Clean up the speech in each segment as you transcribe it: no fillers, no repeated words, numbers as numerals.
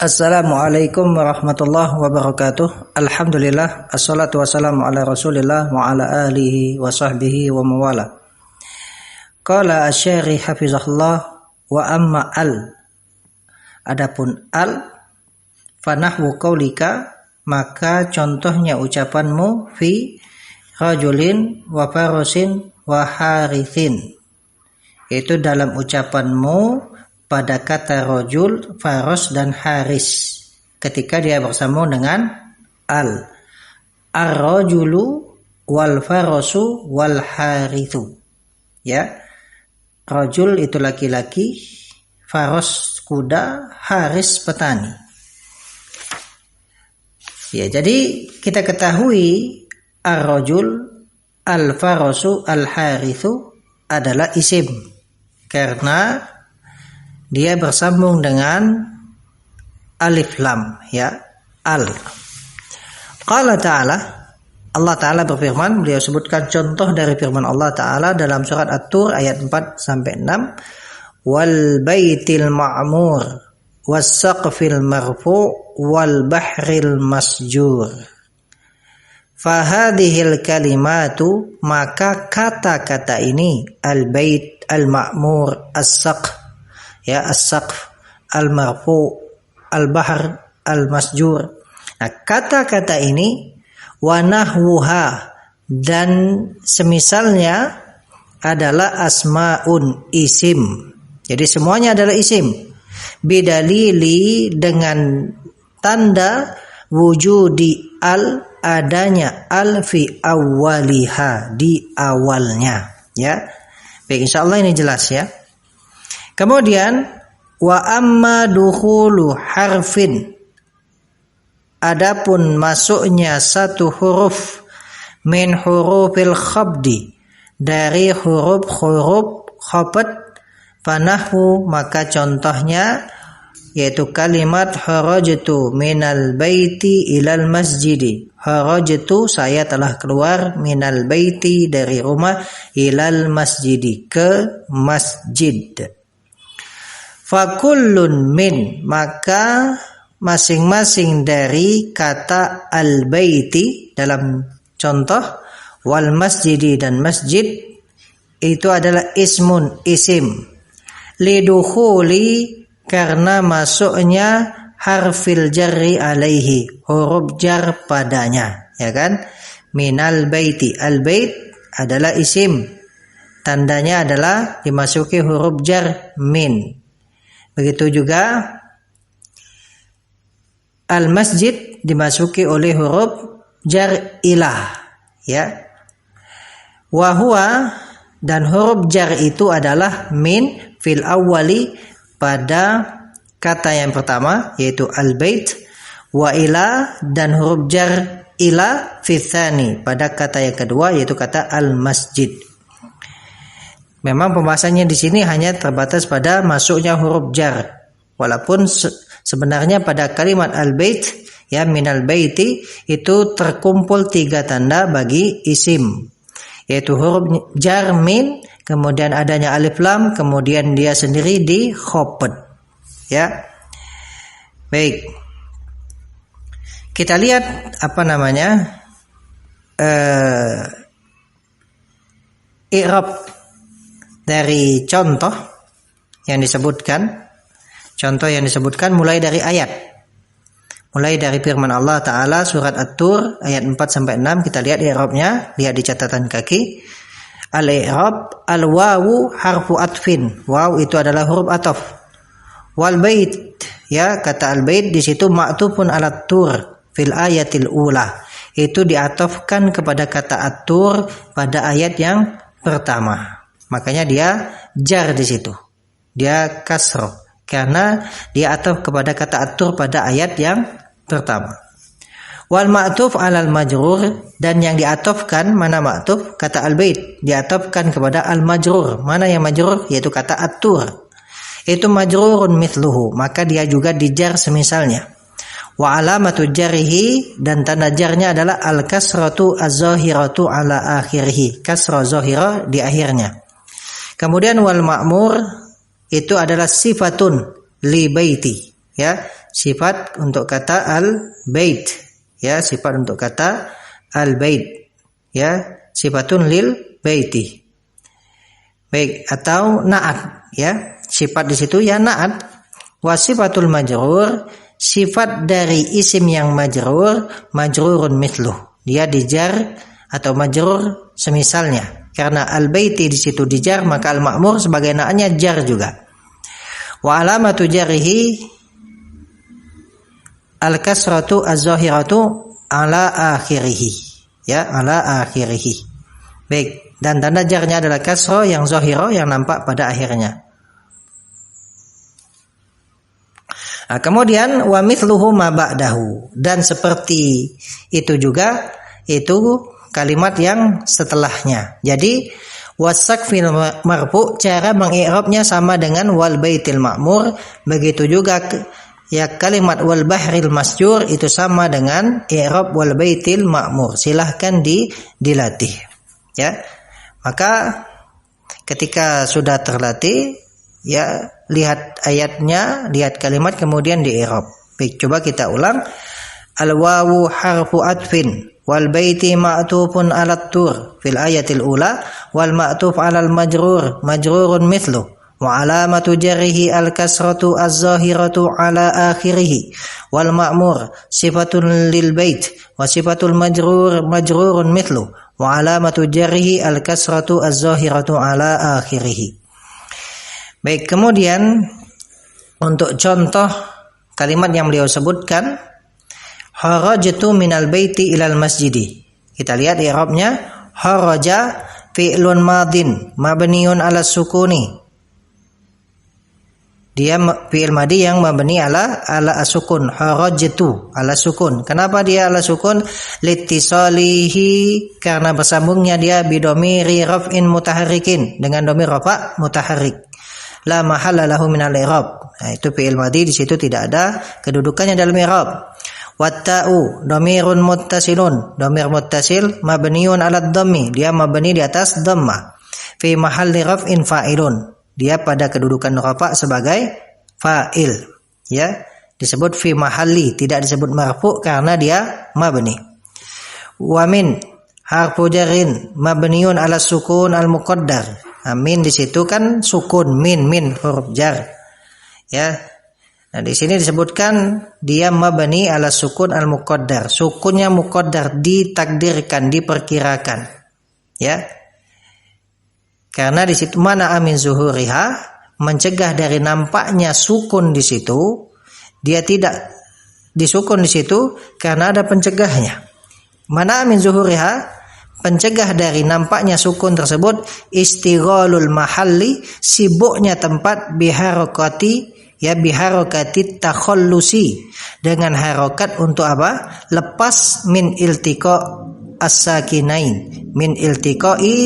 Assalamualaikum warahmatullahi wabarakatuh. Alhamdulillah, assalatu wassalamu ala Rasulillah wa ala alihi wa sahbihi wa mawala. Qala asy-syarih hafizahullah wa amma adapun fanahwu qaulika, maka contohnya ucapanmu fi rajulin wa farosin wa harithin, itu dalam ucapanmu pada kata rojul, faros dan haris ketika dia bersambung dengan ar-rajulu wal farosu wal harithu. Ya, rojul itu laki-laki, faros kuda, haris petani. Ya, jadi kita ketahui ar-rajul, al-farosu, al-harithu adalah isim karena dia bersambung dengan alif lam, ya, Qala ta'ala, Allah Ta'ala berfirman, beliau sebutkan contoh dari firman Allah Ta'ala dalam surat At-Tur ayat 4-6, wal baitil ma'mur was saqfil marfu' wal bahril masjur. Fahadhil kalimatu, maka kata-kata ini, al bait, al ma'mur, as-saqf, ya, as-saqf, al-marfu, al-bahr, al-masjur. Nah, kata-kata ini wa nahwuha dan semisalnya adalah asmaun, isim. Jadi semuanya adalah isim. Bidalili, dengan tanda wujudi adanya fi awwaliha, di awalnya, ya. Baik, insyaallah ini jelas, ya. Kemudian wa amma dukhulu harfin, adapun masuknya satu huruf min hurufil khabdi, dari huruf-huruf khafd, fanahwu, maka contohnya yaitu kalimat kharajtu minal baiti ilal masjidi. Kharajtu, saya telah keluar, minal baiti, dari rumah, ilal masjidi, ke masjid. Fakullun min, maka masing-masing dari kata al-baiti dalam contoh, wal masjidi, dan masjid, itu adalah ismun, isim, lidukhuli, karena masuknya harfil jarri alaihi, huruf jar padanya, ya kan? Minal baiti, al-bait adalah isim, tandanya adalah dimasuki huruf jar min. Begitu juga al-masjid dimasuki oleh huruf jar ilah, ya. Wa huwa, dan huruf jar itu adalah min fil awwali, pada kata yang pertama yaitu al-bait, wa ila, dan huruf jar ila fi tsani, pada kata yang kedua yaitu kata al-masjid. Memang pembahasannya di sini hanya terbatas pada masuknya huruf jar. Walaupun sebenarnya pada kalimat al-bait, ya, minal baiti, itu terkumpul 3 tanda bagi isim, yaitu huruf jar min, kemudian adanya alif lam, kemudian dia sendiri di khafd, ya. Baik. Kita lihat i'rab dari contoh yang disebutkan mulai dari ayat. Mulai dari firman Allah Ta'ala surat At-Tur ayat 4-6, kita lihat i'rabnya, lihat di catatan kaki. Al-i'rab, al-wawu harfu atfin. Waw itu adalah huruf ataf. Wal bait, ya, kata al-bait di situ ma'tufun ala tur fil ayatil ula. Itu diatofkan kepada kata at-tur pada ayat yang pertama. Makanya dia jar di situ. Dia kasroh karena dia ataf kepada kata at-tur pada ayat yang pertama. Wal ma'tuf 'alal majrur, dan yang diatofkan, mana ma'tuf? Kata al-bait diatofkan kepada al-majrur. Mana yang majrur? Yaitu kata at-tur. Itu majrurun mithluhu, maka dia juga dijar semisalnya. Wa alamatu jarhi, dan tanda jarnya adalah al-kasratu az-zahiratu ala akhirih, kasrah zahirah di akhirnya. Kemudian wal ma'mur itu adalah sifatun li baiti, ya, sifat untuk kata al-bait, ya, sifat untuk kata al-bait, ya, sifatun lil baiti. Baik, atau na'at, ya, sifat di situ ya na'at. Wa sifatul majrur, sifat dari isim yang majrur, majrurun mithluh, dia dijar atau majrur semisalnya. Karena al-baiti di situ dijar, maka al-ma'mur sebagai na'atnya jar juga. Wa alamatu jarrihi al-kasratu az-zahiratu ala akhirih, ya, ala akhirih. Baik, dan tanda jarnya adalah kasrah yang zahirah yang nampak pada akhirnya. Nah, kemudian wa mithluhu ma ba'dahu, dan seperti itu juga itu kalimat yang setelahnya. Jadi wasaqfil marfu, cara mengi'rabnya sama dengan wal baitil ma'mur, begitu juga ya kalimat wal bahril masjur itu sama dengan i'rab wal baitil ma'mur. Silahkan dilatih, ya. Maka ketika sudah terlatih, ya, lihat ayatnya, lihat kalimat, kemudian di-i'rab. Baik, coba kita ulang. Al-wawu harfu atfin wal baiti ma'tufun 'alat tur fil ayatil ula wal ma'tuf 'alal majrur majrurun mithlu wa alamatu jarrihi al-kasratu az-zahiratu 'ala akhirih wal ma'mur sifatun lil bait wa sifatul majrur majrurun mithlu wa alamatu jarrihi al-kasratu az-zahiratu 'ala akhirih. Baik, kemudian untuk contoh kalimat yang beliau sebutkan, kharajtu minal baiti ilal masjidi. Kita lihat i'rabnya, kharaja fi'lun madin mabniun 'ala sukuni. Dia fi'il madi yang mabni ala as-sukun, kharajtu ala sukun. Kenapa dia ala sukun? Litisalihi, karena bersambungnya dia bidomiri raf'in mutaharrikin, dengan domir rafa mutaharrik. La mahalla lahu minal i'rab. Nah, itu fi'il madhi, di situ tidak ada kedudukannya dalam i'rab. Watta'u dhamirun muttasilun, dhamir muttasil mabniun 'ala dhammi, dia mabni di atas dhamma. Fi mahalli raf'in fa'ilun, dia pada kedudukan rafa sebagai fa'il, ya. Disebut fi mahalli, tidak disebut marfu karena dia mabni. Wa min harfu jarrin mabniun 'ala sukun al-muqaddar. Min di situ kan sukun, min huruf jar, ya. Nah, di sini disebutkan dia mabni ala sukun al muqaddar, sukunnya muqaddar, ditakdirkan, diperkirakan, ya. Karena di situ mana amin zuhuriha, mencegah dari nampaknya sukun di situ, dia tidak disukun di situ karena ada pencegahnya. Mana amin zuhuriha, pencegah dari nampaknya sukun tersebut, istighalul mahalli, sibuknya tempat, biharokati, ya, biharokati takhallusi, dengan harokat untuk apa? Lepas min iltiqa as-sakinain, min iltiqai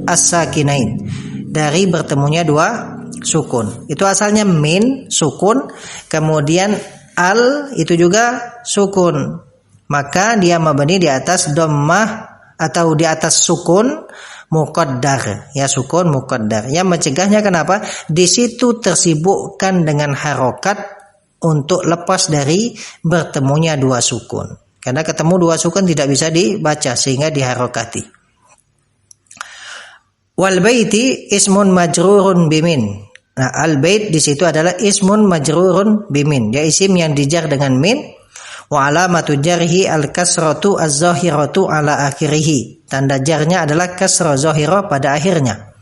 as-sakinain, dari bertemunya dua sukun. Itu asalnya min sukun, kemudian al itu juga sukun, maka dia mabni di atas dhammah atau di atas sukun muqaddar, ya, sukun muqaddar. Yang mencegahnya kenapa? Di situ tersibukkan dengan harokat untuk lepas dari bertemunya dua sukun. Karena ketemu dua sukun tidak bisa dibaca sehingga diharokati. Wal baiti ismun majrurun bimin. Nah, al bait di situ adalah ismun majrurun bimin, ya, isim yang dijar dengan min. Wa alamatu jarhi al-kasratu az-zahiratu 'ala akhirih. Tanda jarnya adalah kasrah zahirah pada akhirnya.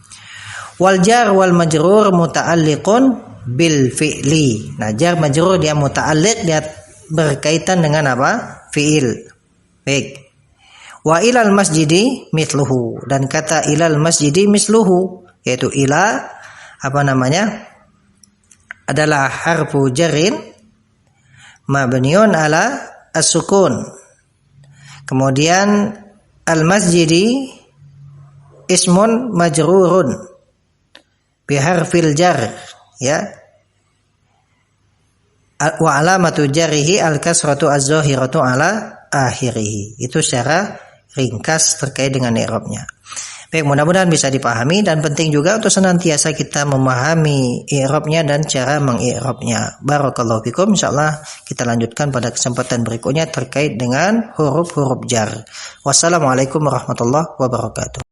Wal jar wal majrur muta'alliqun bil fi'li. Nah, jar majrur dia muta'alliq, dia berkaitan dengan apa? Fi'il. Baik. Wa ilal masjidi mithluhu, dan kata ilal masjidi misluhu, yaitu ila adalah harfu jarrin mabniun ala as-sukun. Kemudian al-masjidi ismun majrurun biharfil jar, ya. Wa alamatu jarrihi al-kasratu az-zahiratu ala akhirih. Itu secara ringkas terkait dengan i'rabnya. Baik, mudah-mudahan bisa dipahami dan penting juga untuk senantiasa kita memahami i'rabnya dan cara mengi'rabnya. Barakallahu fikum. Insyaallah kita lanjutkan pada kesempatan berikutnya terkait dengan huruf-huruf jar. Wassalamualaikum warahmatullahi wabarakatuh.